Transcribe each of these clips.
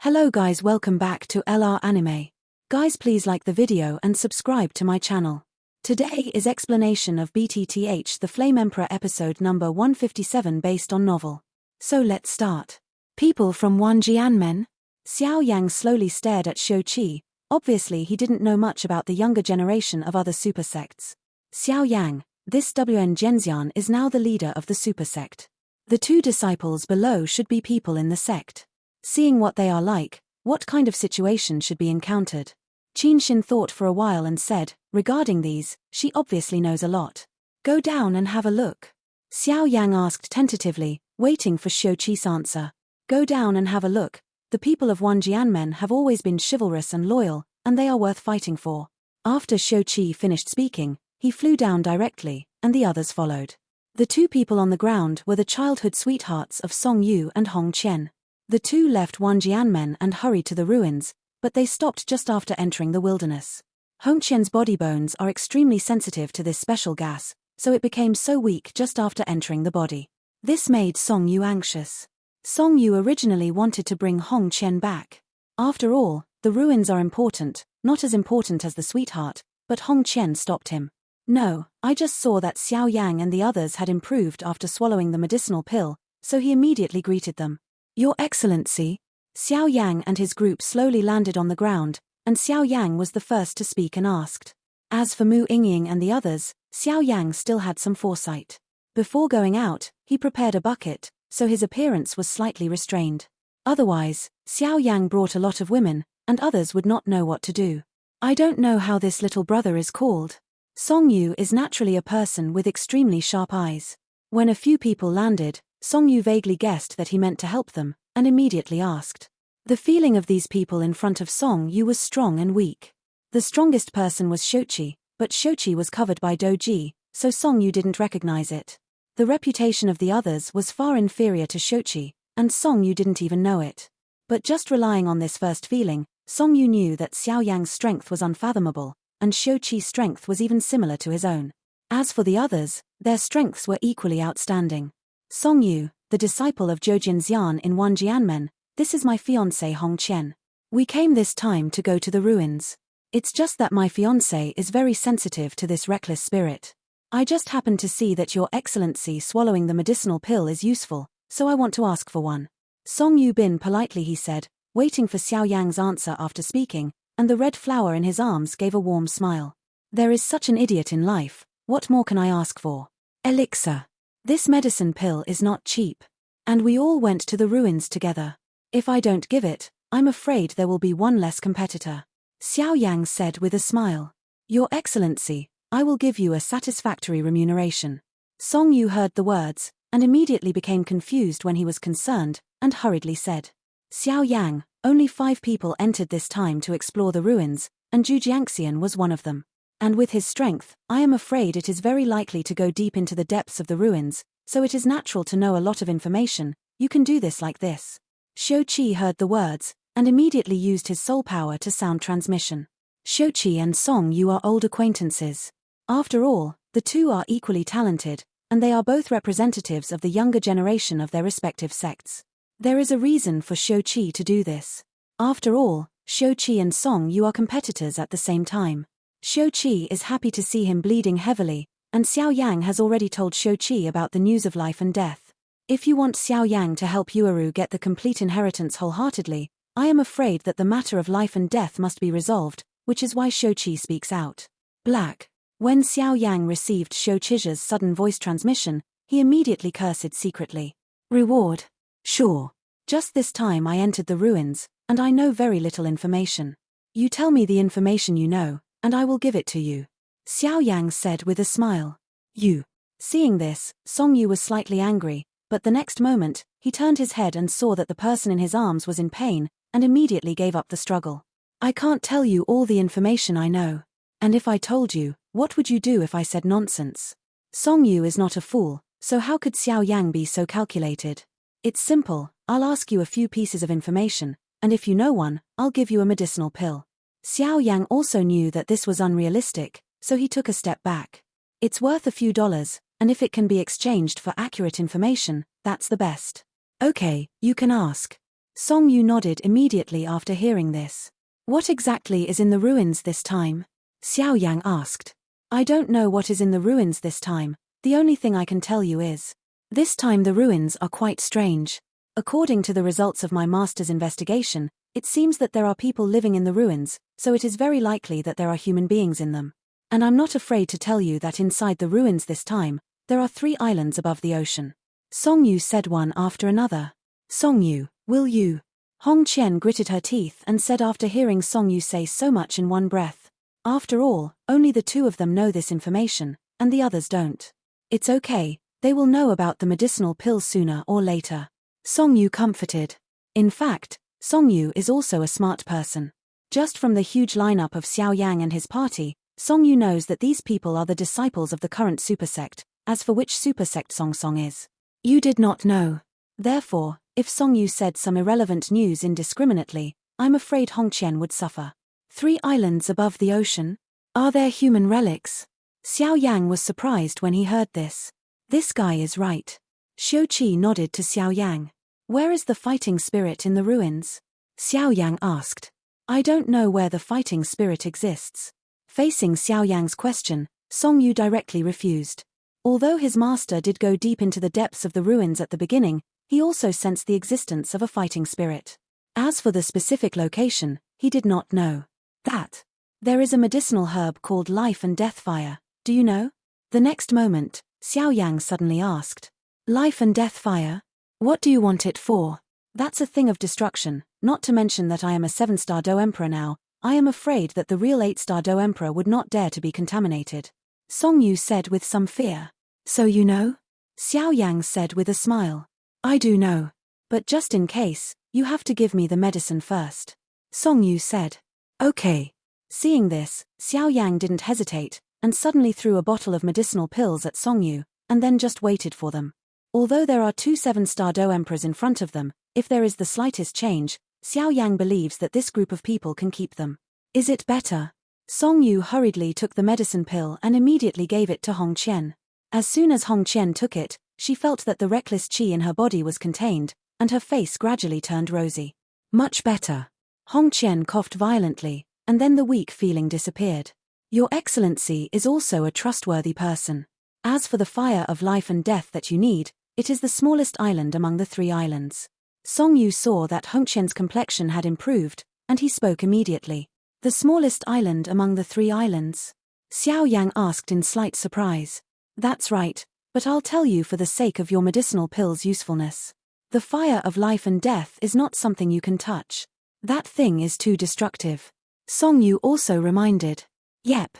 Hello guys, welcome back to LR Anime. Guys, please like the video and subscribe to my channel. Today is explanation of BTTH The Flame Emperor episode number 157 based on novel. So let's start. People from Wanjianmen? Xiao Yang slowly stared at Xiao Qi. Obviously he didn't know much about the younger generation of other super sects. Xiao Yang, this WN Genxian is now the leader of the super sect. The two disciples below should be people in the sect. Seeing what they are like, what kind of situation should be encountered? Qinshin thought for a while and said, regarding these, she obviously knows a lot. Go down and have a look. Xiao Yang asked tentatively, waiting for Xiao Qi's answer. Go down and have a look. The people of Wanjianmen have always been chivalrous and loyal, and they are worth fighting for. After Xiao Qi finished speaking, he flew down directly, and the others followed. The two people on the ground were the childhood sweethearts of Song Yu and Hong Qian. The two left Wanjianmen and hurried to the ruins, but they stopped just after entering the wilderness. Hong Qian's body bones are extremely sensitive to this special gas, so it became so weak just after entering the body. This made Song Yu anxious. Song Yu originally wanted to bring Hong Qian back. After all, the ruins are important, not as important as the sweetheart, but Hong Qian stopped him. No, I just saw that Xiao Yang and the others had improved after swallowing the medicinal pill, so he immediately greeted them. Your Excellency. Xiao Yang and his group slowly landed on the ground, and Xiao Yang was the first to speak and asked. As for Mu Yingying and the others, Xiao Yang still had some foresight. Before going out, he prepared a bucket, so his appearance was slightly restrained. Otherwise, Xiao Yang brought a lot of women, and others would not know what to do. I don't know how this little brother is called. Song Yu is naturally a person with extremely sharp eyes. When a few people landed, Song Yu vaguely guessed that he meant to help them, and immediately asked. The feeling of these people in front of Song Yu was strong and weak. The strongest person was Xiaoqi, but Xiaoqi was covered by doji, so Song Yu didn't recognize it. The reputation of the others was far inferior to Xiaoqi, and Song Yu didn't even know it. But just relying on this first feeling, Song Yu knew that Xiao Yang's strength was unfathomable, and Xiaoqi's strength was even similar to his own. As for the others, their strengths were equally outstanding. Song Yu, the disciple of Zhoujin Xian in Wanjianmen, this is my fiancé Hong Qian. We came this time to go to the ruins. It's just that my fiancé is very sensitive to this reckless spirit. I just happened to see that Your Excellency swallowing the medicinal pill is useful, so I want to ask for one. Song Yu bin politely he said, waiting for Xiao Yang's answer after speaking, and the red flower in his arms gave a warm smile. There is such an idiot in life, what more can I ask for? Elixir. This medicine pill is not cheap. And we all went to the ruins together. If I don't give it, I'm afraid there will be one less competitor. Xiao Yang said with a smile. Your Excellency, I will give you a satisfactory remuneration. Song Yu heard the words, and immediately became confused when he was concerned, and hurriedly said. Xiao Yang, only 5 people entered this time to explore the ruins, and Zhu Jiangxian was one of them. And with his strength, I am afraid it is very likely to go deep into the depths of the ruins, so it is natural to know a lot of information. You can do this like this. Xiao Qi heard the words, and immediately used his soul power to sound transmission. Xiao Qi and Song Yu are old acquaintances. After all, the two are equally talented, and they are both representatives of the younger generation of their respective sects. There is a reason for Xiao Qi to do this. After all, Xiao Qi and Song Yu are competitors at the same time. Xiao Qi is happy to see him bleeding heavily, and Xiao Yang has already told Xiao Qi about the news of life and death. If you want Xiao Yang to help Yueru get the complete inheritance wholeheartedly, I am afraid that the matter of life and death must be resolved, which is why Xiao Qi speaks out. Black. When Xiao Yang received Xiao Qi's sudden voice transmission, he immediately cursed secretly. Reward. Sure. Just this time I entered the ruins, and I know very little information. You tell me the information you know, and I will give it to you. Xiao Yang said with a smile. You. Seeing this, Song Yu was slightly angry, but the next moment, he turned his head and saw that the person in his arms was in pain, and immediately gave up the struggle. I can't tell you all the information I know. And if I told you, what would you do if I said nonsense? Song Yu is not a fool, so how could Xiao Yang be so calculated? It's simple, I'll ask you a few pieces of information, and if you know one, I'll give you a medicinal pill. Xiao Yang also knew that this was unrealistic, so he took a step back. It's worth a few dollars, and if it can be exchanged for accurate information, that's the best. Okay, you can ask. Song Yu nodded immediately after hearing this. What exactly is in the ruins this time? Xiao Yang asked. I don't know what is in the ruins this time, the only thing I can tell you is, this time the ruins are quite strange. According to the results of my master's investigation, it seems that there are people living in the ruins, so it is very likely that there are human beings in them. And I'm not afraid to tell you that inside the ruins this time, there are 3 islands above the ocean. Song Yu said one after another. Song Yu, will you? Hong Qian gritted her teeth and said after hearing Song Yu say so much in one breath. After all, only the 2 of them know this information, and the others don't. It's okay, they will know about the medicinal pills sooner or later. Song Yu comforted. In fact, Song Yu is also a smart person. Just from the huge lineup of Xiao Yang and his party, Song Yu knows that these people are the disciples of the current supersect, as for which supersect Song Song is. You did not know. Therefore, if Song Yu said some irrelevant news indiscriminately, I'm afraid Hong Qian would suffer. 3 islands above the ocean? Are there human relics? Xiao Yang was surprised when he heard this. This guy is right. Xiao Qi nodded to Xiao Yang. Where is the fighting spirit in the ruins? Xiao Yang asked. I don't know where the fighting spirit exists. Facing Xiao Yang's question, Song Yu directly refused. Although his master did go deep into the depths of the ruins at the beginning, he also sensed the existence of a fighting spirit. As for the specific location, he did not know. That. There is a medicinal herb called Life and Death Fire, do you know? The next moment, Xiao Yang suddenly asked. Life and Death Fire? What do you want it for? That's a thing of destruction, not to mention that I am a 7-star Do Emperor now. I am afraid that the real 8-star Do Emperor would not dare to be contaminated. Song Yu said with some fear. So you know? Xiao Yang said with a smile. I do know. But just in case, you have to give me the medicine first. Song Yu said. Okay. Seeing this, Xiao Yang didn't hesitate, and suddenly threw a bottle of medicinal pills at Song Yu, and then just waited for them. Although there are 2 7-star Do Emperors in front of them, if there is the slightest change, Xiao Yang believes that this group of people can keep them. Is it better? Song Yu hurriedly took the medicine pill and immediately gave it to Hong Qian. As soon as Hong Qian took it, she felt that the reckless qi in her body was contained, and her face gradually turned rosy. Much better. Hong Qian coughed violently, and then the weak feeling disappeared. Your Excellency is also a trustworthy person. As for the fire of life and death that you need, it is the smallest island among the 3 islands. Song Yu saw that Hong Qian's complexion had improved, and he spoke immediately. The smallest island among the 3 islands? Xiao Yang asked in slight surprise. That's right, but I'll tell you for the sake of your medicinal pill's usefulness. The fire of life and death is not something you can touch. That thing is too destructive. Song Yu also reminded. Yep.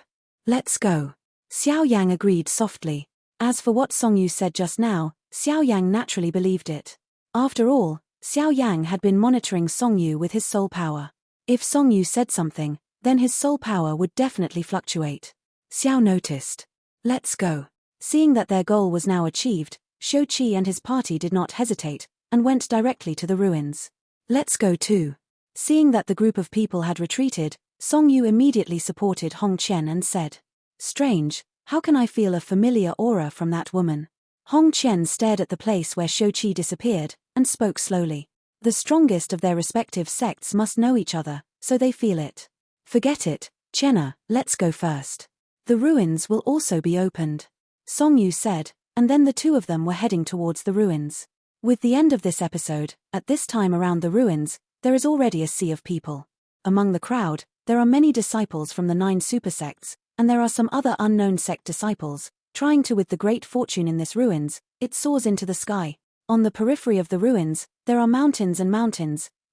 Let's go. Xiao Yang agreed softly. As for what Song Yu said just now, Xiao Yang naturally believed it. After all, Xiao Yang had been monitoring Song Yu with his soul power. If Song Yu said something, then his soul power would definitely fluctuate. Xiao noticed. Let's go. Seeing that their goal was now achieved, Xiao Qi and his party did not hesitate, and went directly to the ruins. Let's go too. Seeing that the group of people had retreated, Song Yu immediately supported Hong Qian and said. Strange, how can I feel a familiar aura from that woman? Hong Qian stared at the place where Xiao Qi disappeared, and spoke slowly. The strongest of their respective sects must know each other, so they feel it. Forget it, Qianna, let's go first. The ruins will also be opened. Song Yu said, and then the 2 of them were heading towards the ruins. With the end of this episode, at this time around the ruins, there is already a sea of people. Among the crowd, there are many disciples from the 9 supersects, and there are some other unknown sect disciples, trying to with the great fortune in this ruins, it soars into the sky. On the periphery of the ruins, there are mountains,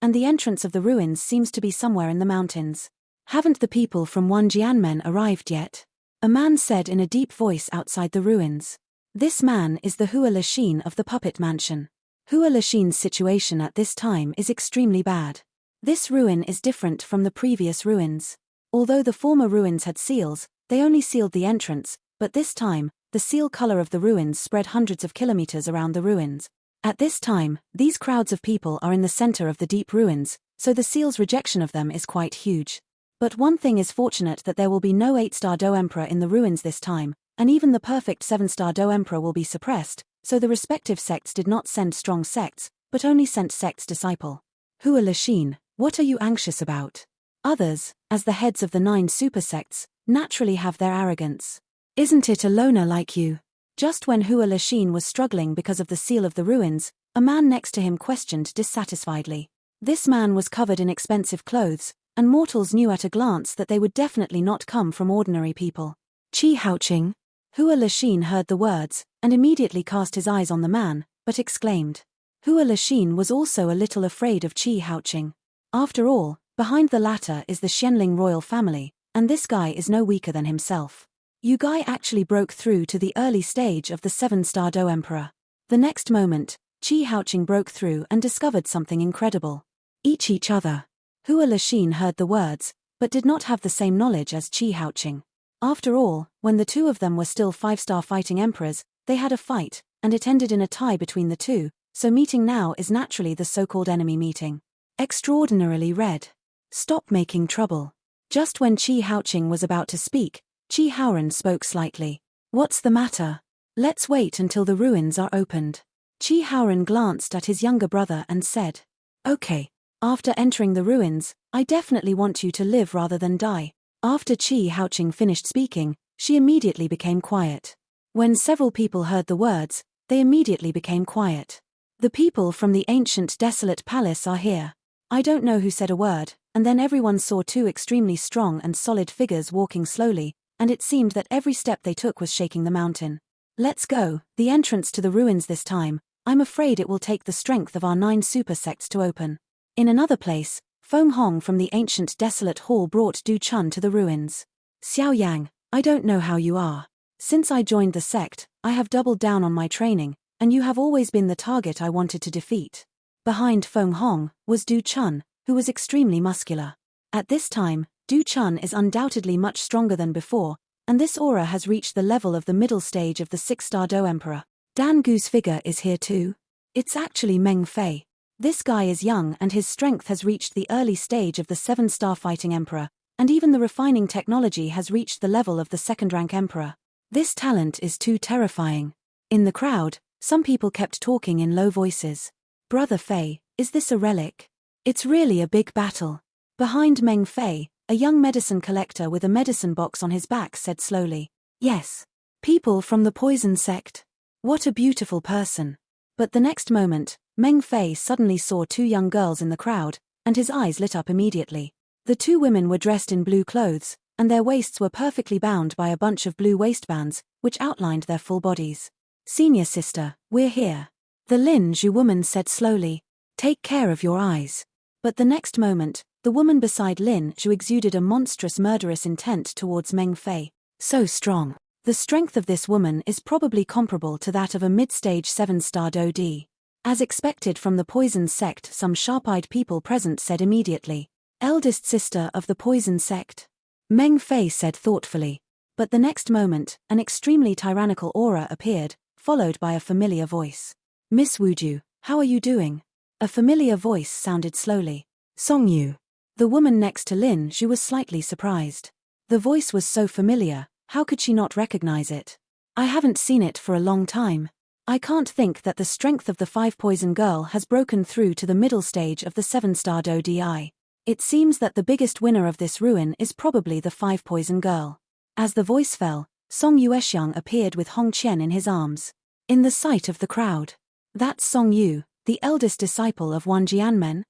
and the entrance of the ruins seems to be somewhere in the mountains. Haven't the people from Wanjianmen arrived yet? A man said in a deep voice outside the ruins. This man is the Hua Lachine of the Puppet Mansion. Hua Lachine's situation at this time is extremely bad. This ruin is different from the previous ruins. Although the former ruins had seals, they only sealed the entrance, but this time, the seal color of the ruins spread hundreds of kilometers around the ruins. At this time, these crowds of people are in the center of the deep ruins, so the seal's rejection of them is quite huge. But one thing is fortunate that there will be no 8-star Do Emperor in the ruins this time, and even the perfect 7-star Do Emperor will be suppressed, so the respective sects did not send strong sects, but only sent sects disciple. Hua Lixin, what are you anxious about? Others, as the heads of the 9 supersects, naturally have their arrogance. Isn't it a loner like you? Just when Hua Lixin was struggling because of the seal of the ruins, a man next to him questioned dissatisfiedly. This man was covered in expensive clothes, and mortals knew at a glance that they would definitely not come from ordinary people. Qi Haoqing? Hua Lixin heard the words, and immediately cast his eyes on the man, but exclaimed. Hua Lixin was also a little afraid of Qi Haoqing. After all, behind the latter is the Xianling royal family, and this guy is no weaker than himself. Yu Gai actually broke through to the early stage of the 7-star Do Emperor. The next moment, Qi Haoqing broke through and discovered something incredible. Each other. Hua Lixin heard the words, but did not have the same knowledge as Qi Haoqing. After all, when the two of them were still 5-star fighting emperors, they had a fight, and it ended in a tie between the two, so meeting now is naturally the so-called enemy meeting. Extraordinarily red. Stop making trouble. Just when Qi Haoqing was about to speak, Qi Haoran spoke slightly. What's the matter? Let's wait until the ruins are opened. Qi Haoran glanced at his younger brother and said. Okay. After entering the ruins, I definitely want you to live rather than die. After Qi Haoqing finished speaking, she immediately became quiet. When several people heard the words, they immediately became quiet. The people from the ancient desolate palace are here. I don't know who said a word, and then everyone saw 2 extremely strong and solid figures walking slowly, and it seemed that every step they took was shaking the mountain. Let's go, the entrance to the ruins this time, I'm afraid it will take the strength of our 9 super sects to open. In another place, Feng Hong from the ancient desolate hall brought Du Chun to the ruins. Xiao Yang, I don't know how you are. Since I joined the sect, I have doubled down on my training, and you have always been the target I wanted to defeat. Behind Feng Hong was Du Chun, who was extremely muscular. At this time, Du Chun is undoubtedly much stronger than before, and this aura has reached the level of the middle stage of the 6-star Do Emperor. Dan Gu's figure is here too. It's actually Meng Fei. This guy is young and his strength has reached the early stage of the 7-star fighting emperor, and even the refining technology has reached the level of the 2nd-rank emperor. This talent is too terrifying. In the crowd, some people kept talking in low voices. Brother Fei, is this a relic? It's really a big battle. Behind Meng Fei, a young medicine collector with a medicine box on his back said slowly. Yes. People from the poison sect. What a beautiful person. But the next moment, Meng Fei suddenly saw 2 young girls in the crowd, and his eyes lit up immediately. The 2 women were dressed in blue clothes, and their waists were perfectly bound by a bunch of blue waistbands, which outlined their full bodies. Senior sister, we're here. The Lin Zhu woman said slowly. Take care of your eyes. But the next moment, the woman beside Lin Zhu exuded a monstrous murderous intent towards Meng Fei. So strong. The strength of this woman is probably comparable to that of a mid-stage 7-star Do D. As expected from the poison sect, some sharp-eyed people present said immediately. Eldest sister of the poison sect. Meng Fei said thoughtfully. But the next moment, an extremely tyrannical aura appeared, followed by a familiar voice. Miss Wuju, how are you doing? A familiar voice sounded slowly. Song Yu. The woman next to Lin Zhu was slightly surprised. The voice was so familiar, how could she not recognize it? I haven't seen it for a long time. I can't think that the strength of the 5 poison girl has broken through to the middle stage of the 7-star Do Di. It seems that the biggest winner of this ruin is probably the 5 poison girl. As the voice fell, Song Yuexiang appeared with Hong Qian in his arms. In the sight of the crowd. That's Song Yu, the eldest disciple of Wan Jianmen?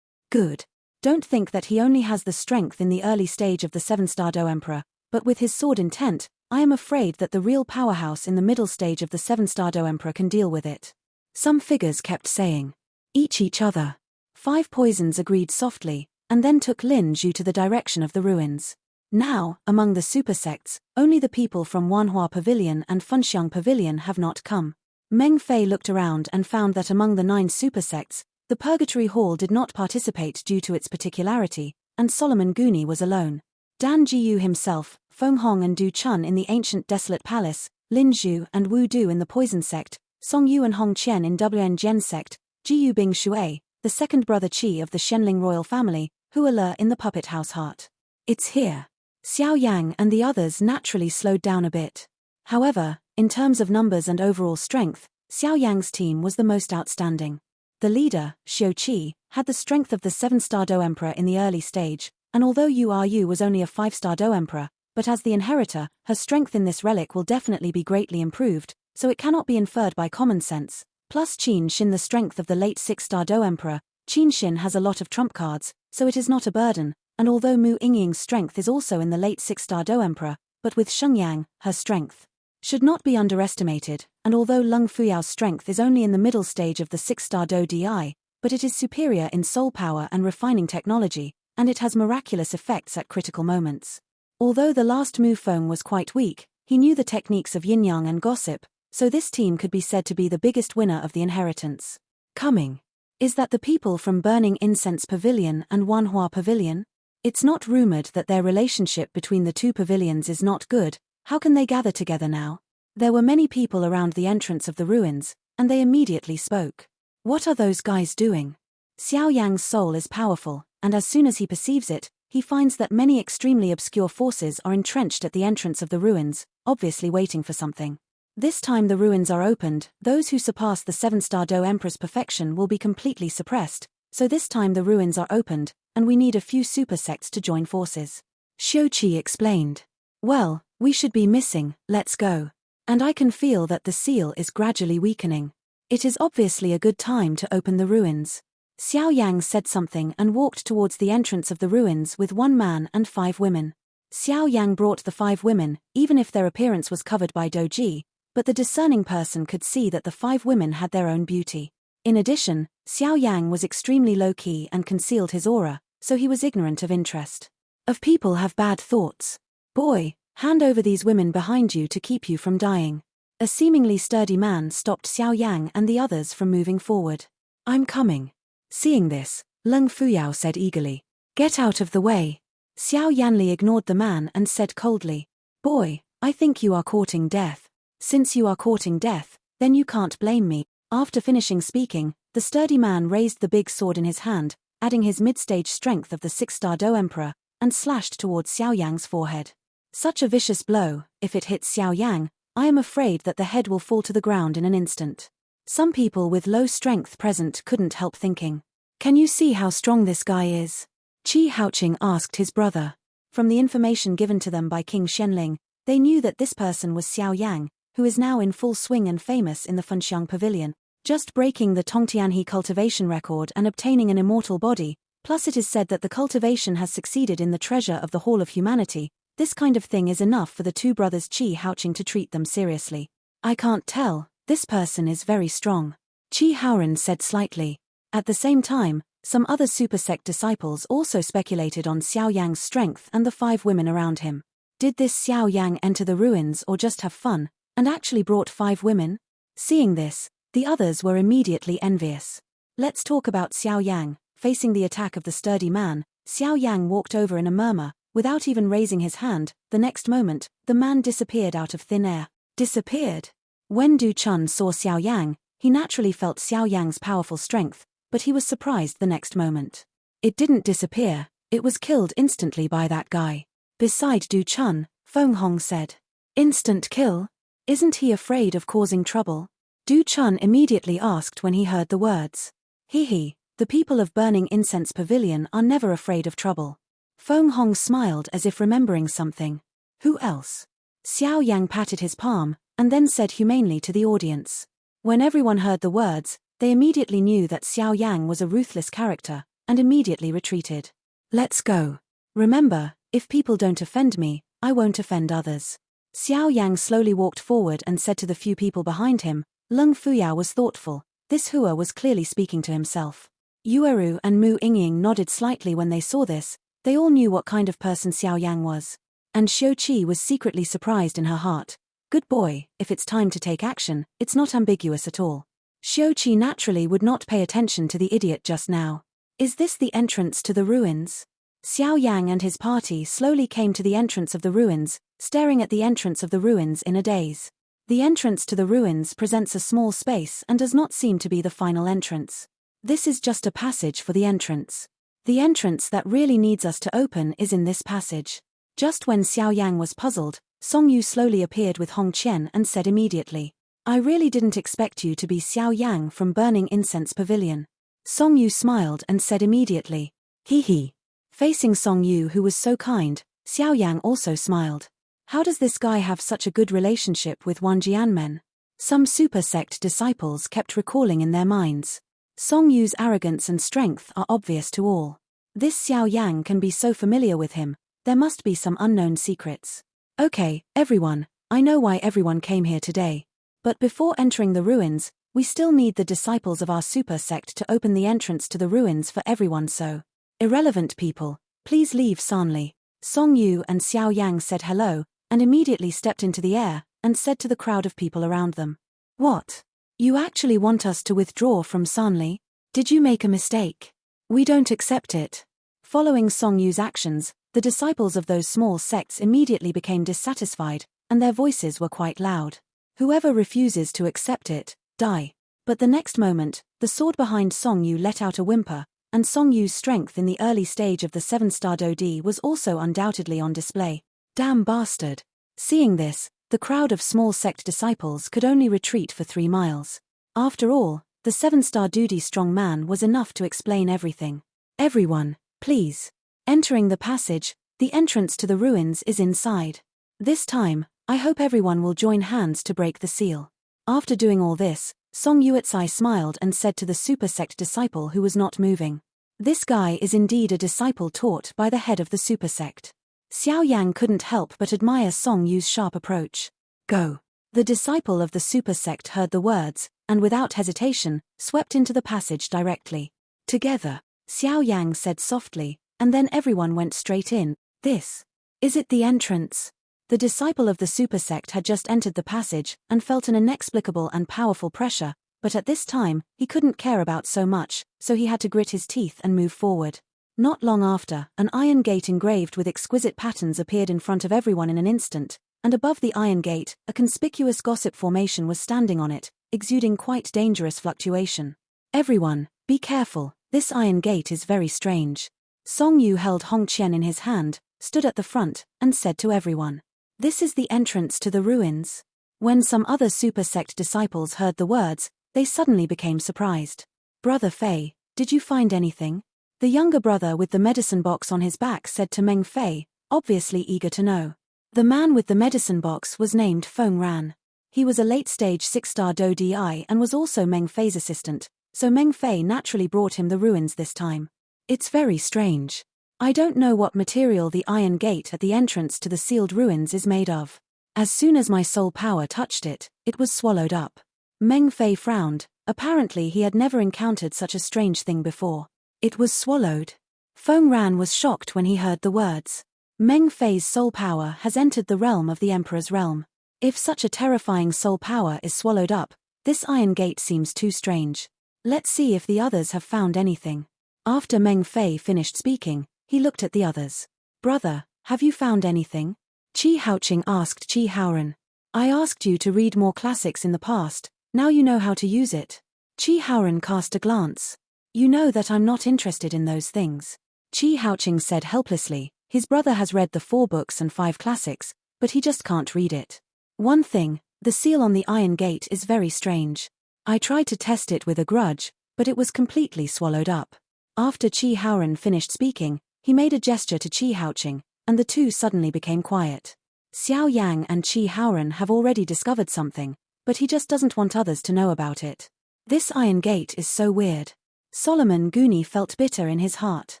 Good. Don't think that he only has the strength in the early stage of the 7-star Do Emperor, but with his sword intent, I am afraid that the real powerhouse in the middle stage of the 7-star Do Emperor can deal with it. Some figures kept saying. Each other. 5 poisons agreed softly, and then took Lin Zhu to the direction of the ruins. Now, among the supersects, only the people from Wanhua Pavilion and Funxiang Pavilion have not come. Meng Fei looked around and found that among the 9 supersects, the Purgatory Hall did not participate due to its particularity, and Solomon Guni was alone. Dan Jiyu himself, Feng Hong and Du Chun in the ancient desolate palace, Lin Zhu and Wu Du in the poison sect, Song Yu and Hong Qian in Wen Jian sect, Jiyu Bing Shui, the second brother Qi of the Xianling royal family, Hua Le in the puppet house heart. It's here. Xiao Yang and the others naturally slowed down a bit. However, in terms of numbers and overall strength, Xiao Yang's team was the most outstanding. The leader, Xiao Qi, had the strength of the 7-star Do Emperor in the early stage, and although Yu was only a 5-star Do Emperor, but as the inheritor, her strength in this relic will definitely be greatly improved, so it cannot be inferred by common sense. Plus Qin Xin, the strength of the late 6-star Do Emperor. Qin Xin has a lot of trump cards, so it is not a burden, and although Mu Yingying's strength is also in the late 6-star Do Emperor, but with Shengyang, her strength should not be underestimated, and although Lung Fuyao's strength is only in the middle stage of the 6-star Do Di, but it is superior in soul power and refining technology, and it has miraculous effects at critical moments. Although the last Mu Feng was quite weak, he knew the techniques of yin-yang and gossip, so this team could be said to be the biggest winner of the inheritance. Coming is that the people from Burning Incense Pavilion and Wanhua Pavilion? It's not rumored that their relationship between the two pavilions is not good. How can they gather together now? There were many people around the entrance of the ruins, and they immediately spoke. What are those guys doing? Xiao Yang's soul is powerful, and as soon as he perceives it, he finds that many extremely obscure forces are entrenched at the entrance of the ruins, obviously waiting for something. This time the ruins are opened, those who surpass the 7-star Do Emperor's perfection will be completely suppressed, so this time the ruins are opened, and we need a few super sects to join forces. Xiuqi explained. Well, we should be missing, let's go. And I can feel that the seal is gradually weakening. It is obviously a good time to open the ruins. Xiao Yang said something and walked towards the entrance of the ruins with 1 man and 5 women. Xiao Yang brought the 5 women, even if their appearance was covered by doji, but the discerning person could see that the 5 women had their own beauty. In addition, Xiao Yang was extremely low-key and concealed his aura, so he was ignorant of interest. Of people have bad thoughts. Boy, hand over these women behind you to keep you from dying. A seemingly sturdy man stopped Xiao Yang and the others from moving forward. I'm coming. Seeing this, Lung Fuyao said eagerly. Get out of the way. Xiao Yanli ignored the man and said coldly. Boy, I think you are courting death. Since you are courting death, then you can't blame me. After finishing speaking, the sturdy man raised the big sword in his hand, adding his mid-stage strength of the 6-star Do Emperor, and slashed towards Xiao Yang's forehead. Such a vicious blow, if it hits Xiao Yang, I am afraid that the head will fall to the ground in an instant. Some people with low strength present couldn't help thinking. Can you see how strong this guy is? Qi Haoqing asked his brother. From the information given to them by King Shenling, they knew that this person was Xiao Yang, who is now in full swing and famous in the Funxiang Pavilion, just breaking the Tongtianhe cultivation record and obtaining an immortal body, plus it is said that the cultivation has succeeded in the treasure of the Hall of Humanity. This kind of thing is enough for the 2 brothers Qi Haoqing to treat them seriously. I can't tell, this person is very strong. Qi Haoran said slightly. At the same time, some other super sect disciples also speculated on Xiao Yang's strength and the 5 women around him. Did this Xiao Yang enter the ruins or just have fun, and actually brought 5 women? Seeing this, the others were immediately envious. Let's talk about Xiao Yang. Facing the attack of the sturdy man, Xiao Yang walked over in a murmur, without even raising his hand. The next moment, the man disappeared out of thin air. Disappeared? When Du Chun saw Xiao Yang, he naturally felt Xiao Yang's powerful strength, but he was surprised the next moment. It didn't disappear, it was killed instantly by that guy. Beside Du Chun, Feng Hong said. Instant kill? Isn't he afraid of causing trouble? Du Chun immediately asked when he heard the words. The people of Burning Incense Pavilion are never afraid of trouble. Feng Hong smiled as if remembering something. Who else? Xiao Yang patted his palm, and then said humanely to the audience. When everyone heard the words, they immediately knew that Xiao Yang was a ruthless character, and immediately retreated. Let's go. Remember, if people don't offend me, I won't offend others. Xiao Yang slowly walked forward and said to the few people behind him. Lung Fuyao was thoughtful. This Hua was clearly speaking to himself. Yueru and Mu Yingying nodded slightly when they saw this. They all knew what kind of person Xiao Yang was. And Xiuqi was secretly surprised in her heart. Good boy, if it's time to take action, it's not ambiguous at all. Xiuqi naturally would not pay attention to the idiot just now. Is this the entrance to the ruins? Xiao Yang and his party slowly came to the entrance of the ruins, staring at the entrance of the ruins in a daze. The entrance to the ruins presents a small space and does not seem to be the final entrance. This is just a passage for the entrance. The entrance that really needs us to open is in this passage. Just when Xiao Yang was puzzled, Song Yu slowly appeared with Hong Qian and said immediately, I really didn't expect you to be Xiao Yang from Burning Incense Pavilion. Song Yu smiled and said immediately, "Hee hee." Facing Song Yu, who was so kind, Xiao Yang also smiled. How does this guy have such a good relationship with Wanjianmen? Some super sect disciples kept recalling in their minds. Song Yu's arrogance and strength are obvious to all. This Xiao Yang can be so familiar with him, there must be some unknown secrets. Okay, everyone, I know why everyone came here today. But before entering the ruins, we still need the disciples of our super sect to open the entrance to the ruins for everyone, so irrelevant people, please leave Sanli. Song Yu and Xiao Yang said hello, and immediately stepped into the air, and said to the crowd of people around them, "What? You actually want us to withdraw from Sanli? Did you make a mistake? We don't accept it." Following Song Yu's actions, the disciples of those small sects immediately became dissatisfied, and their voices were quite loud. Whoever refuses to accept it, die. But the next moment, the sword behind Song Yu let out a whimper, and Song Yu's strength in the early stage of the 7-star Dodi was also undoubtedly on display. Damn bastard. Seeing this, the crowd of small sect disciples could only retreat for 3 miles. After all, the 7-star Dodi strong man was enough to explain everything. Everyone, please. Entering the passage, the entrance to the ruins is inside. This time, I hope everyone will join hands to break the seal. After doing all this, Song Yuetsai smiled and said to the super sect disciple who was not moving, "This guy is indeed a disciple taught by the head of the super sect." Xiao Yang couldn't help but admire Song Yu's sharp approach. "Go." The disciple of the super sect heard the words, and without hesitation, swept into the passage directly. "Together," Xiao Yang said softly, and then everyone went straight in. Is it the entrance? The disciple of the super sect had just entered the passage, and felt an inexplicable and powerful pressure, but at this time, he couldn't care about so much, so he had to grit his teeth and move forward. Not long after, an iron gate engraved with exquisite patterns appeared in front of everyone in an instant, and above the iron gate, a conspicuous gossip formation was standing on it, exuding quite dangerous fluctuation. "Everyone, be careful, this iron gate is very strange." Song Yu held Hong Qian in his hand, stood at the front, and said to everyone, "This is the entrance to the ruins." When some other super sect disciples heard the words, they suddenly became surprised. "Brother Fei, did you find anything?" The younger brother with the medicine box on his back said to Meng Fei, obviously eager to know. The man with the medicine box was named Feng Ran. He was a late-stage 6-star Do Di and was also Meng Fei's assistant, so Meng Fei naturally brought him the ruins this time. "It's very strange. I don't know what material the iron gate at the entrance to the sealed ruins is made of. As soon as my soul power touched it, it was swallowed up." Meng Fei frowned. Apparently he had never encountered such a strange thing before. It was swallowed. Feng Ran was shocked when he heard the words. Meng Fei's soul power has entered the realm of the Emperor's realm. If such a terrifying soul power is swallowed up, this iron gate seems too strange. Let's see if the others have found anything. After Meng Fei finished speaking, he looked at the others. "Brother, have you found anything?" Qi Haoqing asked Qi Haoren. "I asked you to read more classics in the past, now you know how to use it." Qi Haoren cast a glance. "You know that I'm not interested in those things." Qi Haoqing said helplessly, his brother has read the 4 books and 5 classics, but he just can't read it. "One thing, the seal on the iron gate is very strange. I tried to test it with a grudge, but it was completely swallowed up." After Qi Haoren finished speaking, he made a gesture to Qi Haoqing, and the two suddenly became quiet. Xiao Yang and Qi Haoren have already discovered something, but he just doesn't want others to know about it. This iron gate is so weird. Solomon Guni felt bitter in his heart.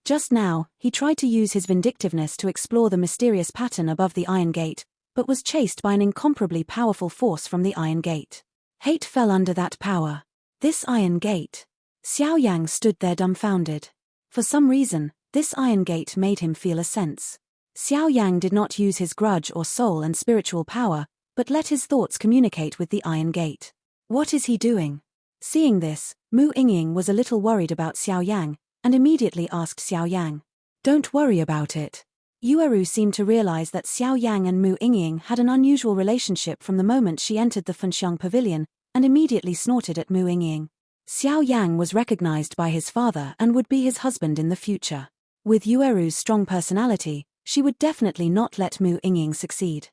Just now, he tried to use his vindictiveness to explore the mysterious pattern above the iron gate, but was chased by an incomparably powerful force from the iron gate. Hate fell under that power. This iron gate. Xiao Yang stood there dumbfounded. For some reason, this iron gate made him feel a sense. Xiao Yang did not use his grudge or soul and spiritual power, but let his thoughts communicate with the iron gate. What is he doing? Seeing this, Mu Yingying was a little worried about Xiao Yang, and immediately asked Xiao Yang. "Don't worry about it." Yueru seemed to realize that Xiao Yang and Mu Yingying had an unusual relationship from the moment she entered the Fenxiang pavilion, and immediately snorted at Mu Yingying. Xiao Yang was recognized by his father and would be his husband in the future. With Yueru's strong personality, she would definitely not let Mu Yingying succeed.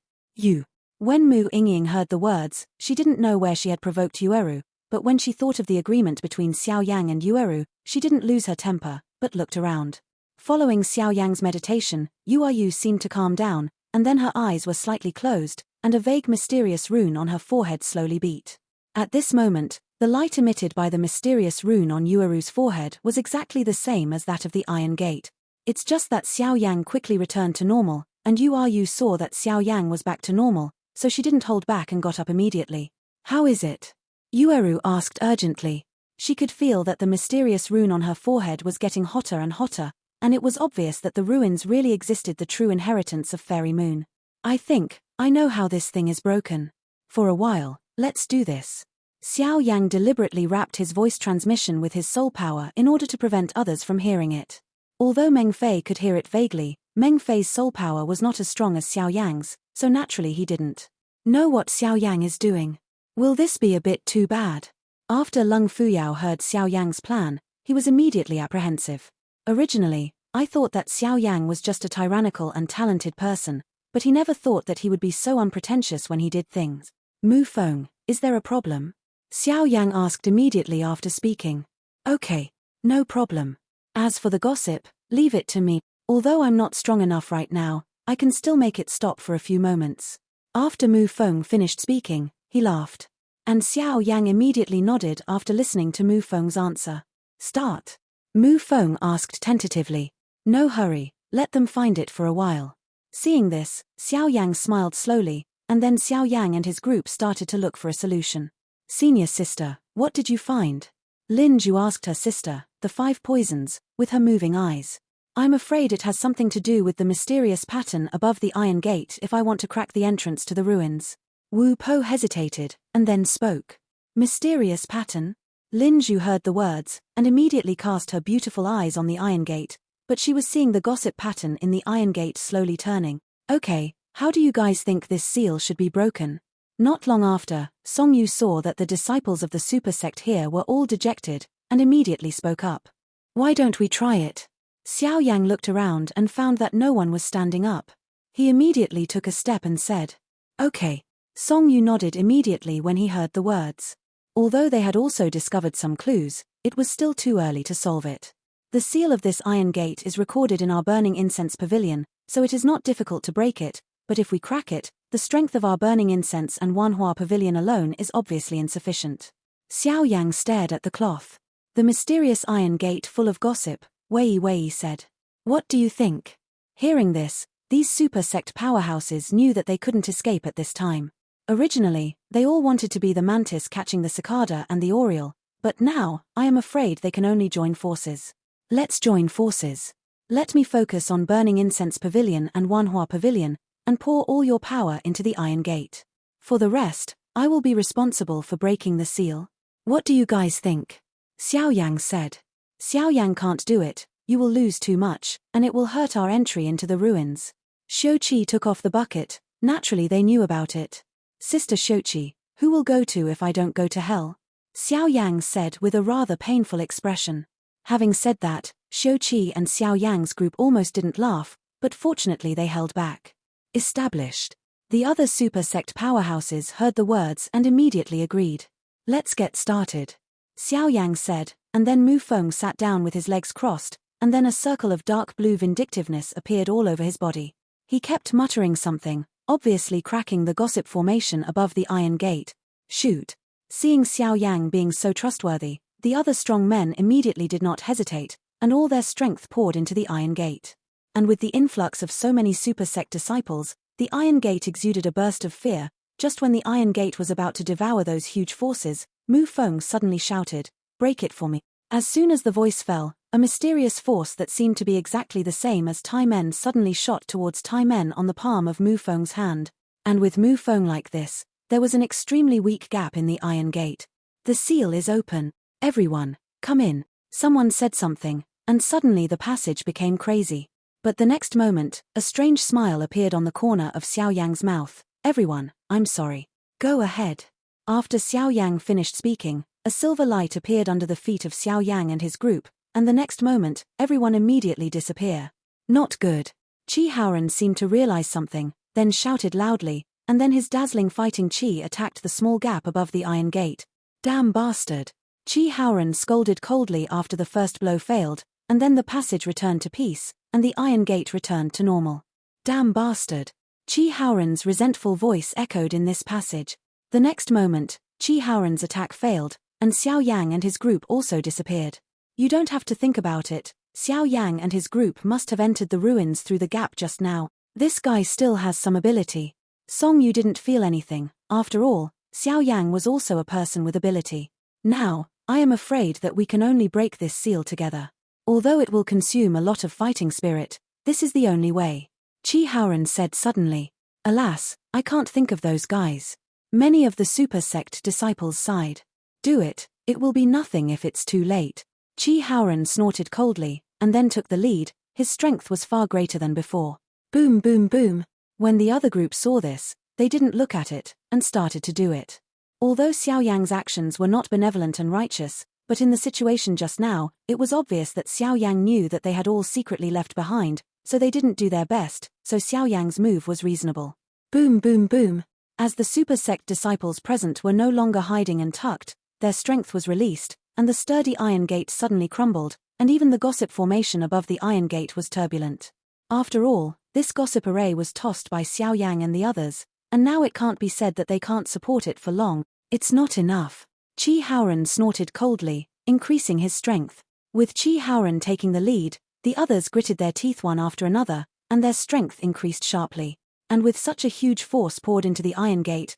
When Mu Yingying heard the words, she didn't know where she had provoked Yueru, but when she thought of the agreement between Xiao Yang and Yueru, she didn't lose her temper, but looked around. Following Xiao Yang's meditation, Yueru seemed to calm down, and then her eyes were slightly closed, and a vague mysterious rune on her forehead slowly beat. At this moment, the light emitted by the mysterious rune on Yueru's forehead was exactly the same as that of the Iron Gate. It's just that Xiao Yang quickly returned to normal, and Yueru saw that Xiao Yang was back to normal, so she didn't hold back and got up immediately. "How is it?" Yueru asked urgently. She could feel that the mysterious rune on her forehead was getting hotter and hotter, and it was obvious that the ruins really existed, the true inheritance of Fairy Moon. I know how this thing is broken. For a while, let's do this." Xiao Yang deliberately wrapped his voice transmission with his soul power in order to prevent others from hearing it. Although Meng Fei could hear it vaguely, Meng Fei's soul power was not as strong as Xiao Yang's, so naturally he didn't know what Xiao Yang is doing. Will this be a bit too bad? After Lung Fuyao heard Xiao Yang's plan, he was immediately apprehensive. Originally, I thought that Xiao Yang was just a tyrannical and talented person, but he never thought that he would be so unpretentious when he did things. "Mu Feng, is there a problem?" Xiao Yang asked immediately after speaking. "Okay, no problem. As for the gossip, leave it to me. Although I'm not strong enough right now, I can still make it stop for a few moments." After Mu Feng finished speaking, he laughed. And Xiao Yang immediately nodded after listening to Mu Feng's answer. "Start." Mu Feng asked tentatively. "No hurry, let them find it for a while." Seeing this, Xiao Yang smiled slowly, and then Xiao Yang and his group started to look for a solution. "Senior sister, what did you find?" Lin Zhu asked her sister, the 5 poisons, with her moving eyes. "I'm afraid it has something to do with the mysterious pattern above the Iron Gate if I want to crack the entrance to the ruins." Wu Po hesitated, and then spoke. "Mysterious pattern?" Lin Zhu heard the words, and immediately cast her beautiful eyes on the Iron Gate, but she was seeing the gossip pattern in the Iron Gate slowly turning. "Okay, how do you guys think this seal should be broken?" Not long after, Song Yu saw that the disciples of the super sect here were all dejected, and immediately spoke up. "Why don't we try it?" Xiao Yang looked around and found that no one was standing up. He immediately took a step and said, "Okay." Song Yu nodded immediately when he heard the words. Although they had also discovered some clues, it was still too early to solve it. The seal of this Iron Gate is recorded in our Burning Incense Pavilion, so it is not difficult to break it, but if we crack it, the strength of our Burning Incense and Wanhua Pavilion alone is obviously insufficient. Xiao Yang stared at the cloth. The mysterious Iron Gate full of gossip, Wei said. "What do you think?" Hearing this, these super sect powerhouses knew that they couldn't escape at this time. Originally, they all wanted to be the mantis catching the cicada and the oriole, but now, I am afraid they can only join forces. Let's join forces. Let me focus on Burning Incense Pavilion and Wanhua Pavilion, and pour all your power into the Iron Gate. For the rest, I will be responsible for breaking the seal. What do you guys think? Xiao Yang said. Xiao Yang can't do it, you will lose too much, and it will hurt our entry into the ruins. Shouqi took off the bucket, naturally they knew about it. Sister Shouqi, who will go to if I don't go to hell? Xiao Yang said with a rather painful expression. Having said that, Shouqi and Xiao Yang's group almost didn't laugh, but fortunately they held back. Established. The other super sect powerhouses heard the words and immediately agreed. Let's get started. Xiao Yang said, and then Mu Feng sat down with his legs crossed, and then a circle of dark blue vindictiveness appeared all over his body. He kept muttering something, obviously cracking the gossip formation above the Iron Gate. Shoot. Seeing Xiao Yang being so trustworthy, the other strong men immediately did not hesitate, and all their strength poured into the Iron Gate. And with the influx of so many super sect disciples, the Iron Gate exuded a burst of fear. Just when the Iron Gate was about to devour those huge forces, Mu Feng suddenly shouted, "Break it for me." As soon as the voice fell, a mysterious force that seemed to be exactly the same as Tai Men suddenly shot towards Tai Men on the palm of Mu Feng's hand. And with Mu Feng like this, there was an extremely weak gap in the Iron Gate. The seal is open. Everyone, come in. Someone said something, and suddenly the passage became crazy. But the next moment, a strange smile appeared on the corner of Xiao Yang's mouth. Everyone, I'm sorry. Go ahead. After Xiao Yang finished speaking, a silver light appeared under the feet of Xiao Yang and his group, and the next moment, everyone immediately disappeared. Not good. Qi Haoran seemed to realize something, then shouted loudly, and then his dazzling fighting qi attacked the small gap above the Iron Gate. Damn bastard. Chi Haoran scolded coldly after the first blow failed, and then the passage returned to peace, and the iron gate returned to normal. Damn bastard. Chi Haoran's resentful voice echoed in this passage. The next moment, Chi Haoran's attack failed, and Xiao Yang and his group also disappeared. You don't have to think about it, Xiao Yang and his group must have entered the ruins through the gap just now. This guy still has some ability. Song, you didn't feel anything. After all, Xiao Yang was also a person with ability. Now, I am afraid that we can only break this seal together. Although it will consume a lot of fighting spirit, this is the only way. Chi Haoran said suddenly. Alas, I can't think of those guys. Many of the super sect disciples sighed. Do it, it will be nothing if it's too late. Chi Haoran snorted coldly, and then took the lead. His strength was far greater than before. Boom boom boom. When the other group saw this, they didn't look at it, and started to do it. Although Xiao Yang's actions were not benevolent and righteous, but in the situation just now, it was obvious that Xiao Yang knew that they had all secretly left behind, so they didn't do their best, so Xiao Yang's move was reasonable. Boom boom boom. As the super sect disciples present were no longer hiding and tucked, their strength was released, and the sturdy iron gate suddenly crumbled, and even the gossip formation above the iron gate was turbulent. After all, this gossip array was tossed by Xiao Yang and the others, and now it can't be said that they can't support it for long. It's not enough. Chi Haoran snorted coldly, increasing his strength. With Chi Haoran taking the lead, the others gritted their teeth one after another, and their strength increased sharply. And with such a huge force poured into the iron gate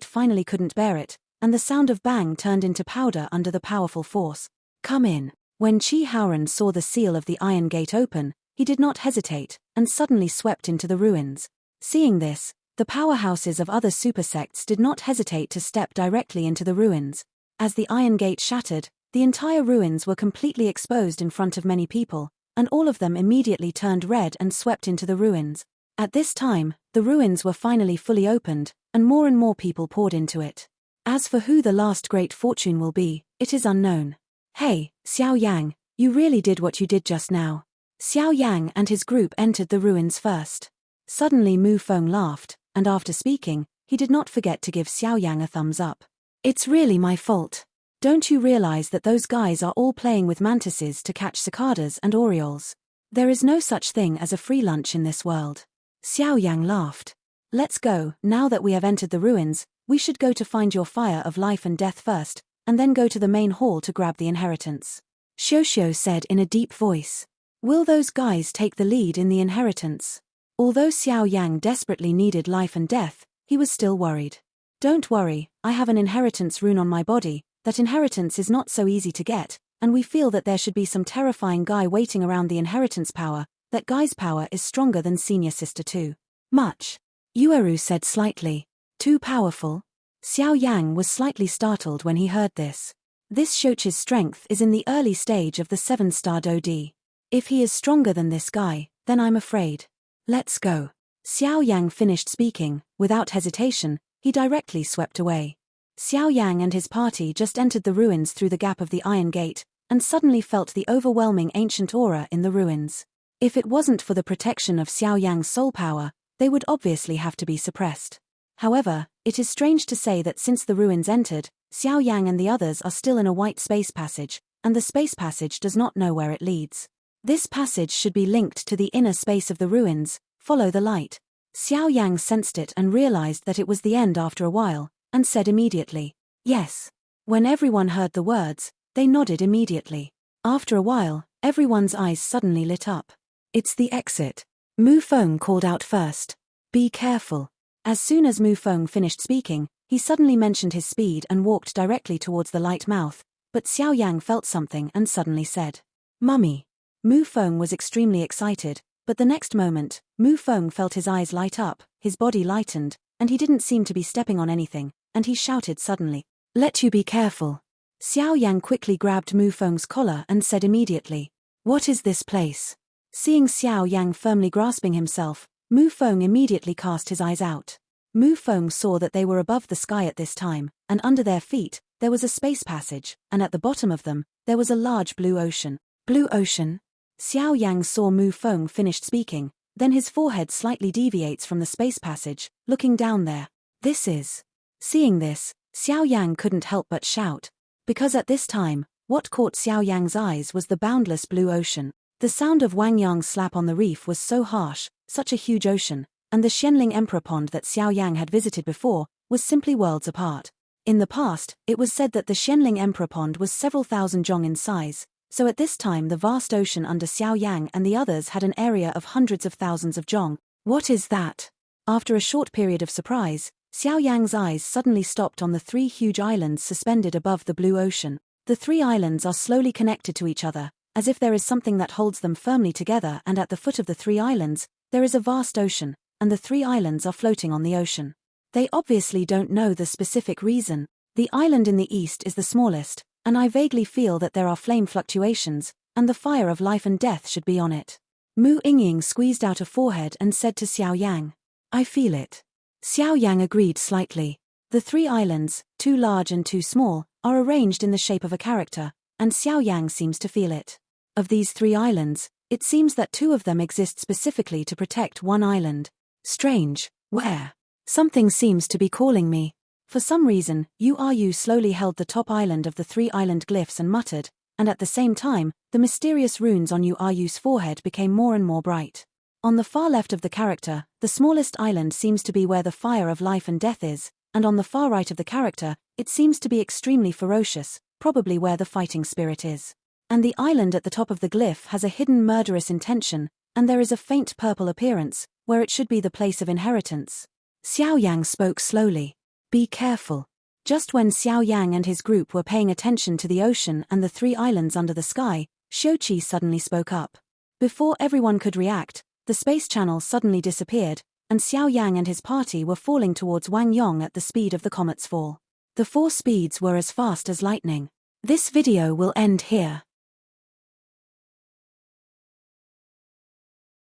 finally couldn't bear it, and the sound of bang turned into powder under the powerful force. Come in. When Chi Haoran saw the seal of the iron gate open, he did not hesitate, and suddenly swept into the ruins. Seeing this, the powerhouses of other super sects did not hesitate to step directly into the ruins. As the iron gate shattered, the entire ruins were completely exposed in front of many people, and all of them immediately turned red and swept into the ruins. At this time, the ruins were finally fully opened, and more people poured into it. As for who the last great fortune will be, it is unknown. Hey, Xiao Yang, you really did what you did just now. Xiao Yang and his group entered the ruins first. Suddenly Mu Feng laughed, and after speaking, he did not forget to give Xiao Yang a thumbs up. It's really my fault. Don't you realize that those guys are all playing with mantises to catch cicadas and orioles? There is no such thing as a free lunch in this world. Xiao Yang laughed. Let's go. Now that we have entered the ruins, we should go to find your fire of life and death first, and then go to the main hall to grab the inheritance. Xiao said in a deep voice. Will those guys take the lead in the inheritance? Although Xiao Yang desperately needed life and death, he was still worried. Don't worry, I have an inheritance rune on my body. That inheritance is not so easy to get, and we feel that there should be some terrifying guy waiting around the inheritance power. That guy's power is stronger than Senior Sister too. Much. Yueru said slightly. Too powerful? Xiao Yang was slightly startled when he heard this. This Shochi's strength is in the early stage of the 7-star Dodi. If he is stronger than this guy, then I'm afraid. Let's go. Xiao Yang finished speaking. Without hesitation, he directly swept away. Xiao Yang and his party just entered the ruins through the gap of the iron gate, and suddenly felt the overwhelming ancient aura in the ruins. If it wasn't for the protection of Xiao Yang's soul power, they would obviously have to be suppressed. However, it is strange to say that since the ruins entered, Xiao Yang and the others are still in a white space passage, and the space passage does not know where it leads. This passage should be linked to the inner space of the ruins. Follow the light. Xiao Yang sensed it and realized that it was the end after a while, and said immediately, yes. When everyone heard the words, they nodded immediately. After a while, everyone's eyes suddenly lit up. It's the exit. Mu Feng called out first. Be careful. As soon as Mu Feng finished speaking, he suddenly mentioned his speed and walked directly towards the light mouth, but Xiao Yang felt something and suddenly said, Mummy. Mu Feng was extremely excited, but the next moment, Mu Feng felt his eyes light up, his body lightened, and he didn't seem to be stepping on anything, and he shouted suddenly, Let you be careful. Xiao Yang quickly grabbed Mu Feng's collar and said immediately, What is this place? Seeing Xiao Yang firmly grasping himself, Mu Feng immediately cast his eyes out. Mu Feng saw that they were above the sky at this time, and under their feet, there was a space passage, and at the bottom of them, there was a large blue ocean. Blue ocean? Xiao Yang saw Mu Feng finished speaking, then his forehead slightly deviates from the space passage, looking down there. This is. Seeing this, Xiao Yang couldn't help but shout. Because at this time, what caught Xiao Yang's eyes was the boundless blue ocean. The sound of Wang Yang's slap on the reef was so harsh, such a huge ocean, and the Xianling Emperor Pond that Xiao Yang had visited before was simply worlds apart. In the past, it was said that the Xianling Emperor Pond was several thousand zhong in size, so at this time the vast ocean under Xiao Yang and the others had an area of hundreds of thousands of zhong. What is that? After a short period of surprise, Xiao Yang's eyes suddenly stopped on the 3 huge islands suspended above the blue ocean. The 3 islands are slowly connected to each other, as if there is something that holds them firmly together, and at the foot of the 3 islands, there is a vast ocean, and the 3 islands are floating on the ocean. They obviously don't know the specific reason. The island in the east is the smallest, and I vaguely feel that there are flame fluctuations, and the fire of life and death should be on it. Mu Yingying squeezed out a forehead and said to Xiao Yang, "I feel it." Xiao Yang agreed slightly. The 3 islands, 2 large and 2 small, are arranged in the shape of a character, and Xiao Yang seems to feel it. Of these 3 islands, it seems that 2 of them exist specifically to protect one island. Strange. Where? Something seems to be calling me. For some reason, Yu slowly held the top island of the 3 island glyphs and muttered, and at the same time, the mysterious runes on Yu's forehead became more and more bright. On the far left of the character, the smallest island seems to be where the fire of life and death is, and on the far right of the character, it seems to be extremely ferocious, probably where the fighting spirit is. And the island at the top of the glyph has a hidden murderous intention, and there is a faint purple appearance, where it should be the place of inheritance. Xiao Yang spoke slowly. Be careful. Just when Xiao Yang and his group were paying attention to the ocean and the 3 islands under the sky, Xiuqi suddenly spoke up. Before everyone could react, the space channel suddenly disappeared, and Xiao Yang and his party were falling towards Wang Yong at the speed of the comet's fall. The 4 speeds were as fast as lightning. This video will end here.